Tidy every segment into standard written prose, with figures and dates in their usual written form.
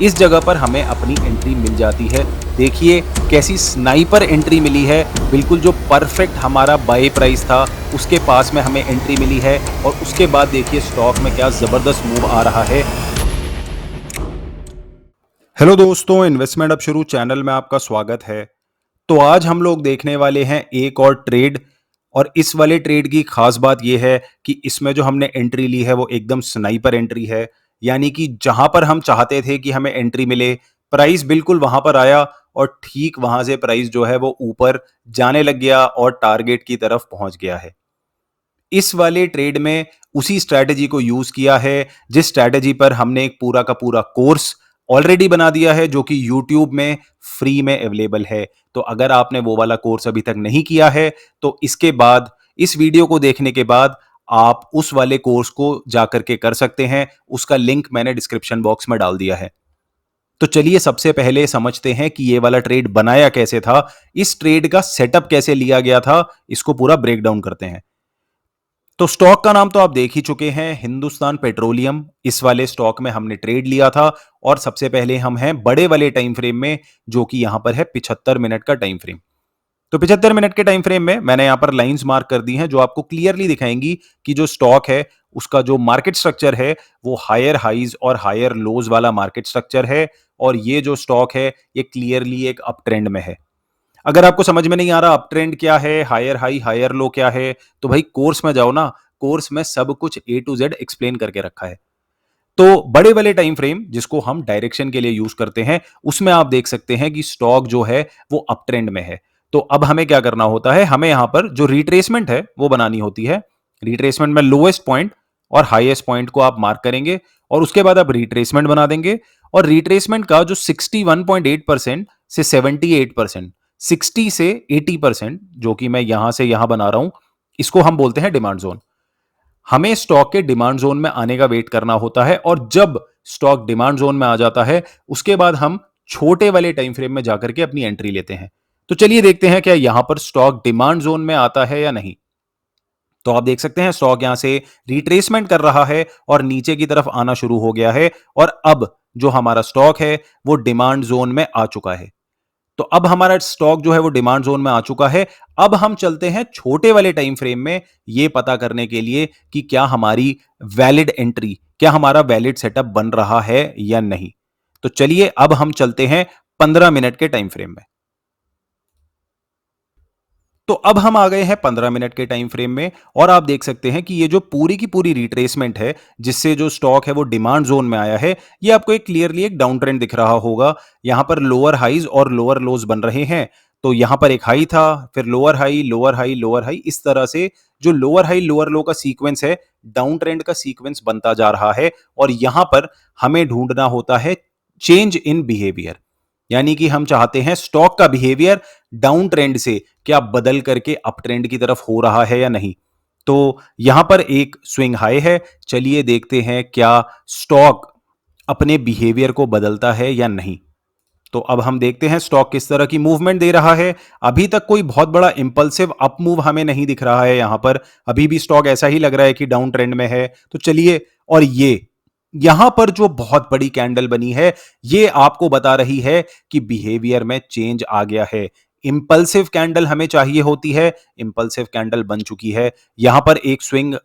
इस जगह पर हमें अपनी एंट्री मिल जाती है। देखिए कैसी स्नाइपर एंट्री मिली है, बिल्कुल जो परफेक्ट हमारा बाय प्राइस था उसके पास में हमें एंट्री मिली है और उसके बाद देखिए स्टॉक में क्या ज़बरदस्त मूव आ रहा है। हेलो दोस्तों, इन्वेस्टमेंट अब शुरू चैनल में आपका स्वागत है। तो आज हम लोग देखने वाले हैं एक और ट्रेड और इस वाले ट्रेड की खास बात यह है कि इसमें जो हमने एंट्री ली है वो एकदम स्नाइपर एंट्री है। यानी कि जहां पर हम चाहते थे कि हमें एंट्री मिले, प्राइस बिल्कुल वहां पर आया और ठीक वहां से प्राइस जो है वो ऊपर जाने लग गया और टारगेट की तरफ पहुंच गया है। इस वाले ट्रेड में उसी स्ट्रैटेजी को यूज किया है जिस स्ट्रैटेजी पर हमने एक पूरा का पूरा कोर्स ऑलरेडी बना दिया है जो कि YouTube में फ्री में अवेलेबल है। तो अगर आपने वो वाला कोर्स अभी तक नहीं किया है तो इसके बाद, इस वीडियो को देखने के बाद आप उस वाले कोर्स को जाकर के कर सकते हैं। उसका लिंक मैंने डिस्क्रिप्शन बॉक्स में डाल दिया है। तो चलिए सबसे पहले समझते हैं कि ये वाला ट्रेड बनाया कैसे था, इस ट्रेड का सेटअप कैसे लिया गया था, इसको पूरा ब्रेक डाउन करते हैं। तो स्टॉक का नाम तो आप देख ही चुके हैं, हिंदुस्तान पेट्रोलियम। इस वाले स्टॉक में हमने ट्रेड लिया था और सबसे पहले हम हैं बड़े वाले टाइम फ्रेम में जो कि यहां पर है 75 मिनट का टाइम फ्रेम। तो 75 मिनट के टाइम फ्रेम में मैंने यहां पर लाइंस मार्क कर दी हैं जो आपको क्लियरली दिखाएंगी कि जो स्टॉक है उसका जो मार्केट स्ट्रक्चर है वो हायर हाइज और हायर लोज वाला मार्केट स्ट्रक्चर है और ये जो स्टॉक है ये क्लियरली एक अप ट्रेंड में है। अगर आपको समझ में नहीं आ रहा अप ट्रेंड क्या है, हायर हाई हायर लो क्या है, तो भाई कोर्स में जाओ ना। कोर्स में सब कुछ ए टू जेड एक्सप्लेन करके रखा है। तो बड़े वाले टाइम फ्रेम जिसको हम डायरेक्शन के लिए यूज करते हैं उसमें आप देख सकते हैं कि स्टॉक जो है वो अप ट्रेंड में है। तो अब हमें क्या करना होता है, हमें यहां पर जो रिट्रेसमेंट है वो बनानी होती है। रिट्रेसमेंट में लोएस्ट पॉइंट और हाईएस्ट पॉइंट को आप मार्क करेंगे और उसके बाद आप रिट्रेसमेंट बना देंगे। और रिट्रेसमेंट का जो 61.8% से 78%, 60 से 80% जो कि मैं यहां से यहां बना रहा हूं, इसको हम बोलते हैं डिमांड जोन। हमें स्टॉक के डिमांड जोन में आने का वेट करना होता है और जब स्टॉक डिमांड जोन में आ जाता है उसके बाद हम छोटे वाले टाइम फ्रेम में जाकर के अपनी एंट्री लेते हैं। तो चलिए देखते हैं क्या यहां पर स्टॉक डिमांड जोन में आता है या नहीं। तो आप देख सकते हैं स्टॉक यहां से रिट्रेसमेंट कर रहा है और नीचे की तरफ आना शुरू हो गया है और अब जो हमारा स्टॉक है वो डिमांड जोन में आ चुका है। तो अब हमारा स्टॉक जो है वो डिमांड जोन में आ चुका है। अब हम चलते हैं छोटे वाले टाइम फ्रेम में यह पता करने के लिए कि क्या हमारी वैलिड एंट्री, क्या हमारा वैलिड सेटअप बन रहा है या नहीं। तो चलिए अब हम चलते हैं 15 मिनट के टाइम फ्रेम में। तो अब हम आ गए हैं 15 मिनट के टाइम फ्रेम में और आप देख सकते हैं कि ये जो पूरी की पूरी रिट्रेसमेंट है जिससे जो स्टॉक है वो डिमांड जोन में आया है, ये आपको एक क्लियरली एक डाउन ट्रेंड दिख रहा होगा। यहां पर लोअर हाईज और लोअर लोज बन रहे हैं। तो यहां पर एक हाई था, फिर lower high lower high lower high, इस तरह से जो लोअर हाई लोअर लो का सीक्वेंस है, डाउन ट्रेंड का सीक्वेंस बनता जा रहा है। और यहां पर हमें ढूंढना होता है चेंज इन बिहेवियर, यानी कि हम चाहते हैं स्टॉक का बिहेवियर डाउन ट्रेंड से क्या बदल करके अप ट्रेंड की तरफ हो रहा है या नहीं। तो यहां पर एक स्विंग हाई है, चलिए देखते हैं क्या स्टॉक अपने बिहेवियर को बदलता है या नहीं। तो अब हम देखते हैं स्टॉक किस तरह की मूवमेंट दे रहा है। अभी तक कोई बहुत बड़ा इंपल्सिव अप मूव हमें नहीं दिख रहा है यहां पर, अभी भी स्टॉक ऐसा ही लग रहा है कि डाउन ट्रेंड में है। तो चलिए, और ये यहां पर जो बहुत बड़ी कैंडल बनी है ये आपको बता रही है कि बिहेवियर में चेंज आ गया है। इंपल्सिव कैंडल हमें चाहिए होती है, इंपल्सिव कैंडल बन चुकी है। यहां पर एक स्विंग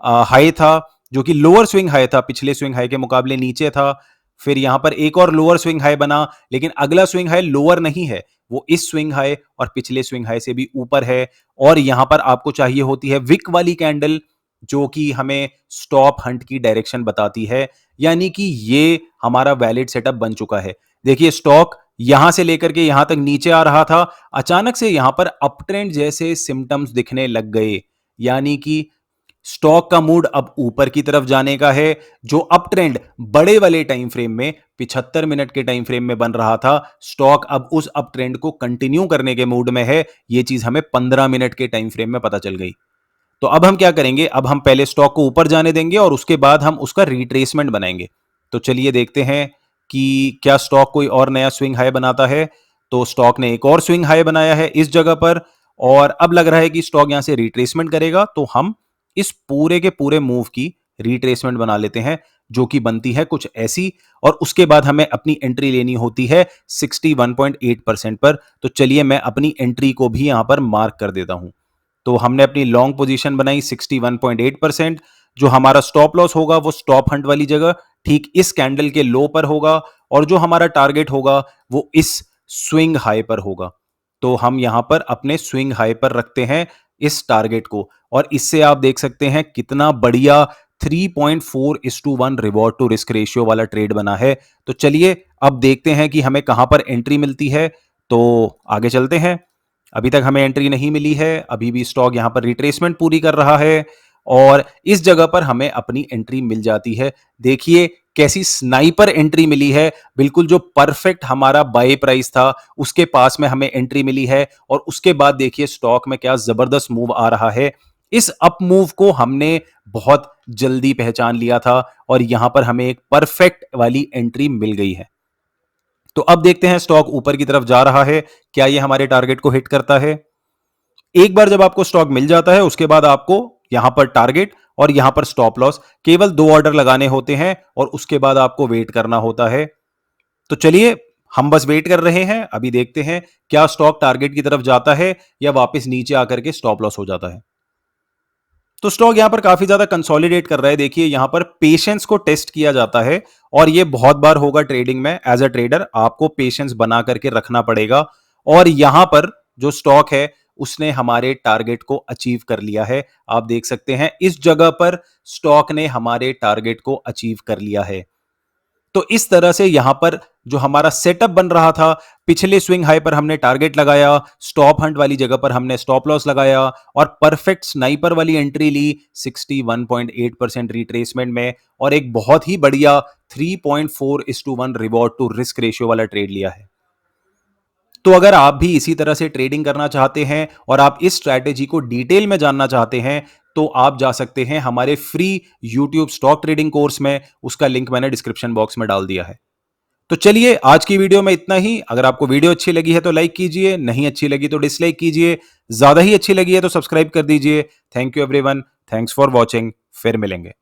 हाई था जो कि लोअर स्विंग हाई था, पिछले स्विंग हाई के मुकाबले नीचे था। फिर यहां पर एक और लोअर स्विंग हाई बना, लेकिन अगला स्विंग हाई लोअर नहीं है, वो इस स्विंग हाई और पिछले स्विंग हाई से भी ऊपर है। और यहां पर आपको चाहिए होती है विक वाली कैंडल जो कि हमें स्टॉप हंट की डायरेक्शन बताती है, यानी कि ये हमारा वैलिड सेटअप बन चुका है। देखिए स्टॉक यहां से लेकर के यहां तक नीचे आ रहा था, अचानक से यहां पर अप ट्रेंड जैसे सिम्टम्स दिखने लग गए, यानी कि स्टॉक का मूड अब ऊपर की तरफ जाने का है। जो अप ट्रेंड बड़े वाले टाइम फ्रेम में 75 मिनट के टाइम फ्रेम में बन रहा था, स्टॉक अब उस अप ट्रेंड को कंटिन्यू करने के मूड में है। यह चीज हमें 15 मिनट के टाइम फ्रेम में पता चल गई। तो अब हम क्या करेंगे, अब हम पहले स्टॉक को ऊपर जाने देंगे और उसके बाद हम उसका रिट्रेसमेंट बनाएंगे। तो चलिए देखते हैं कि क्या स्टॉक कोई और नया स्विंग हाई बनाता है। तो स्टॉक ने एक और स्विंग हाई बनाया है इस जगह पर और अब लग रहा है कि स्टॉक यहां से रिट्रेसमेंट करेगा। तो हम इस पूरे के पूरे मूव की रिट्रेसमेंट बना लेते हैं। जो कि बनती है कुछ ऐसी, और उसके बाद हमें अपनी एंट्री लेनी होती है 61.8% पर। तो चलिए मैं अपनी एंट्री को भी यहां पर मार्क कर देता हूं। तो हमने अपनी लॉन्ग पोजीशन बनाई 61.8%। जो हमारा स्टॉप लॉस होगा वो स्टॉप हंट वाली जगह ठीक इस कैंडल के लो पर होगा, और जो हमारा टारगेट होगा वो इस स्विंग हाई पर होगा। तो हम यहां पर अपने स्विंग हाई पर रखते हैं इस टारगेट को, और इससे आप देख सकते हैं कितना बढ़िया 3.4:1 रिवॉर्ड टू रिस्क रेशियो वाला ट्रेड बना है। तो चलिए अब देखते हैं कि हमें कहां पर एंट्री मिलती है। तो आगे चलते हैं। अभी तक हमें एंट्री नहीं मिली है, अभी भी स्टॉक यहां पर रिट्रेसमेंट पूरी कर रहा है, और इस जगह पर हमें अपनी एंट्री मिल जाती है। देखिए कैसी स्नाइपर एंट्री मिली है, बिल्कुल जो परफेक्ट हमारा बाय प्राइस था उसके पास में हमें एंट्री मिली है। और उसके बाद देखिए स्टॉक में क्या जबरदस्त मूव आ रहा है। इस अप मूव को हमने बहुत जल्दी पहचान लिया था, और यहां पर हमें एक परफेक्ट वाली एंट्री मिल गई है। तो अब देखते हैं स्टॉक ऊपर की तरफ जा रहा है, क्या ये हमारे टारगेट को हिट करता है। एक बार जब आपको स्टॉक मिल जाता है उसके बाद आपको यहां पर टारगेट और यहां पर स्टॉप लॉस केवल 2 ऑर्डर लगाने होते हैं, और उसके बाद आपको वेट करना होता है। तो चलिए हम बस वेट कर रहे हैं, अभी देखते हैं क्या स्टॉक टारगेट की तरफ जाता है या वापस नीचे आकर के स्टॉप लॉस हो जाता है। तो स्टॉक यहां पर काफी ज्यादा कंसोलिडेट कर रहा है। देखिए यहां पर पेशेंस को टेस्ट किया जाता है, और ये बहुत बार होगा ट्रेडिंग में। एज अ ट्रेडर आपको पेशेंस बना करके रखना पड़ेगा, और यहां पर जो स्टॉक है उसने हमारे टारगेट को अचीव कर लिया है। आप देख सकते हैं इस जगह पर स्टॉक ने हमारे टारगेट को अचीव कर लिया है। तो इस तरह से यहां पर जो हमारा सेटअप बन रहा था, पिछले स्विंग हाई पर हमने टारगेट लगाया, स्टॉप हंट वाली जगह पर हमने स्टॉप लॉस लगाया, और परफेक्ट स्नाइपर वाली एंट्री ली 61.8% रिट्रेसमेंट में, और एक बहुत ही बढ़िया 3.4:1 रिवॉर्ड टू रिस्क रेशियो वाला ट्रेड लिया है। तो अगर आप भी इसी तरह से ट्रेडिंग करना चाहते हैं और आप इस स्ट्रैटेजी को डिटेल में जानना चाहते हैं, तो आप जा सकते हैं हमारे free YouTube stock trading course में। उसका लिंक मैंने डिस्क्रिप्शन बॉक्स में डाल दिया है। तो चलिए आज की वीडियो में इतना ही। अगर आपको वीडियो अच्छी लगी है तो लाइक कीजिए, नहीं अच्छी लगी तो डिसलाइक कीजिए, ज्यादा ही अच्छी लगी है तो सब्सक्राइब कर दीजिए। Thank you everyone, thanks for watching, फिर मिलेंगे।